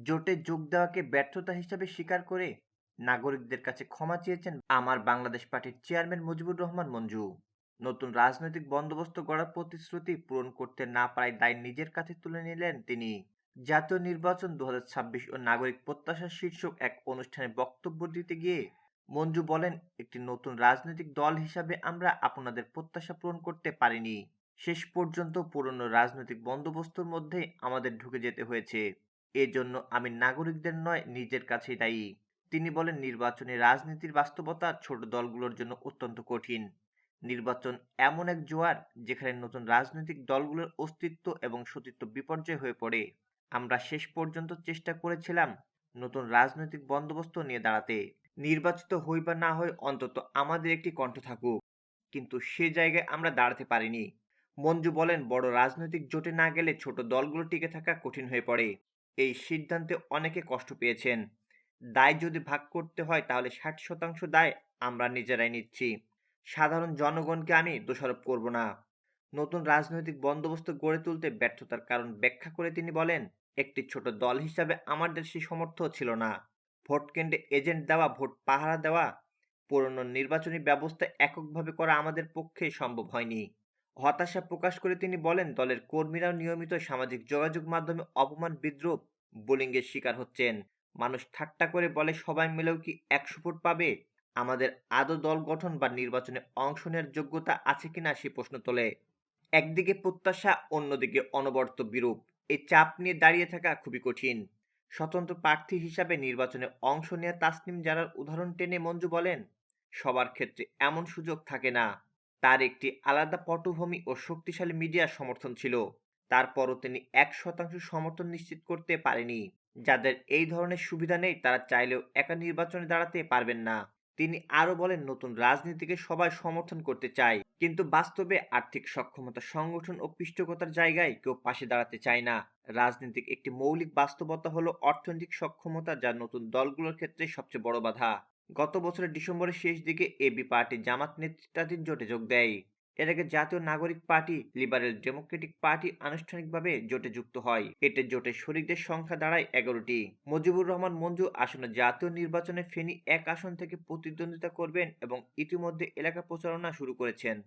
জোটে যোগ দেওয়াকে ব্যর্থতা হিসাবে স্বীকার করে নাগরিকদের কাছে ক্ষমা চেয়েছেন আমার বাংলাদেশ পার্টির চেয়ারম্যান মুজিবুর রহমান মঞ্জু। নতুন রাজনৈতিক বন্দোবস্ত গড়ার প্রতিশ্রুতি পূরণ করতে না পারায় দায় নিজের কাছে তুলে নিলেন তিনি। জাতীয় নির্বাচন ২০২৬ ও নাগরিক প্রত্যাশা শীর্ষক এক অনুষ্ঠানে বক্তব্য দিতে গিয়ে মঞ্জু বলেন, একটি নতুন রাজনৈতিক দল হিসাবে আমরা আপনাদের প্রত্যাশা পূরণ করতে পারিনি। শেষ পর্যন্ত পুরনো রাজনৈতিক বন্দোবস্তর মধ্যে আমাদের ঢুকে যেতে হয়েছে। এজন্য আমি নাগরিকদের নয়, নিজের কাছেই দায়ী। তিনি বলেন, নির্বাচনী রাজনীতির বাস্তবতা ছোট দলগুলোর জন্য অত্যন্ত কঠিন। নির্বাচন এমন এক জোয়ার যেখানে নতুন রাজনৈতিক দলগুলোর অস্তিত্ব এবং সতীত্ব বিপর্যয় হয়ে পড়ে। আমরা শেষ পর্যন্ত চেষ্টা করেছিলাম নতুন রাজনৈতিক বন্দোবস্ত নিয়ে দাঁড়াতে। নির্বাচিত হই বা না হই, অন্তত আমাদের একটি কণ্ঠ থাকুক। কিন্তু সে জায়গায় আমরা দাঁড়াতে পারিনি। মঞ্জু বলেন, বড় রাজনৈতিক জোটে না গেলে ছোট দলগুলো টিকে থাকা কঠিন হয়ে পড়ে। এই সিদ্ধান্তে অনেকে কষ্ট পেয়েছেন। দায় যদি ভাগ করতে হয় তাহলে ৬০% দায় আমরা নিজেরাই নিচ্ছি। সাধারণ জনগণকে আমি দোষারোপ করব না। নতুন রাজনৈতিক বন্দোবস্ত গড়ে তুলতে ব্যর্থতার কারণ ব্যাখ্যা করে তিনি বলেন, একটি ছোট দল হিসাবে আমাদের সেই সামর্থ্য ছিল না। ভোট কেন্দ্রে এজেন্ট দেওয়া, ভোট পাহারা দেওয়া, পুরনো নির্বাচনী ব্যবস্থা এককভাবে করা আমাদের পক্ষে সম্ভব হয়নি। হতাশা প্রকাশ করে তিনি বলেন, দলের কর্মীরাও নিয়মিত সামাজিক যোগাযোগ মাধ্যমে অপমান, বিদ্রূপ, বুলিংয়ের শিকার হচ্ছেন। মানুষ ঠাট্টা করে বলে, সবাই মিলেও কি ১০০ ভোট পাবে? আমাদের আদৌ দল গঠন বা নির্বাচনে অংশ নেওয়ার যোগ্যতা আছে কিনা সে প্রশ্ন তোলে। একদিকে প্রত্যাশা, অন্যদিকে অনবরত বিরূপ। এই চাপ নিয়ে দাঁড়িয়ে থাকা খুবই কঠিন। স্বতন্ত্র প্রার্থী হিসাবে নির্বাচনে অংশ নেওয়া তাসনিম জারার উদাহরণ টেনে মঞ্জু বলেন, সবার ক্ষেত্রে এমন সুযোগ থাকে না। তার একটি আলাদা পটভূমি ও শক্তিশালী মিডিয়া সমর্থন ছিল। তারপরও তিনি ১% সমর্থন নিশ্চিত করতে পারেনি। যাদের এই ধরনের সুবিধা নেই তারা চাইলেও একা নির্বাচনে দাঁড়াতে পারবেন না। তিনি আরো বলেন, নতুন রাজনীতিকে সবাই সমর্থন করতে চায়, কিন্তু বাস্তবে আর্থিক সক্ষমতা, সংগঠন ও পৃষ্ঠপোষকতার জায়গায় কেউ পাশে দাঁড়াতে চায় না। রাজনীতিক একটি মৌলিক বাস্তবতা হলো অর্থনৈতিক সক্ষমতা, যা নতুন দলগুলোর ক্ষেত্রে সবচেয়ে বড় বাধা। গত বছরের ডিসেম্বরের শেষ দিকে এবি পার্টি জামাত নেতৃত্বাধীন জোটে যোগ দেয়। এর আগে জাতীয় নাগরিক পার্টি, লিবারেল ডেমোক্রেটিক পার্টি আনুষ্ঠানিকভাবে জোটে যুক্ত হয়। এতে জোটের শরিকদের সংখ্যা দাঁড়ায় ১১টি। মুজিবুর রহমান মঞ্জু আসন্ন জাতীয় নির্বাচনে ফেনী ১ আসন থেকে প্রতিদ্বন্দ্বিতা করবেন এবং ইতিমধ্যে এলাকা প্রচারণা শুরু করেছেন।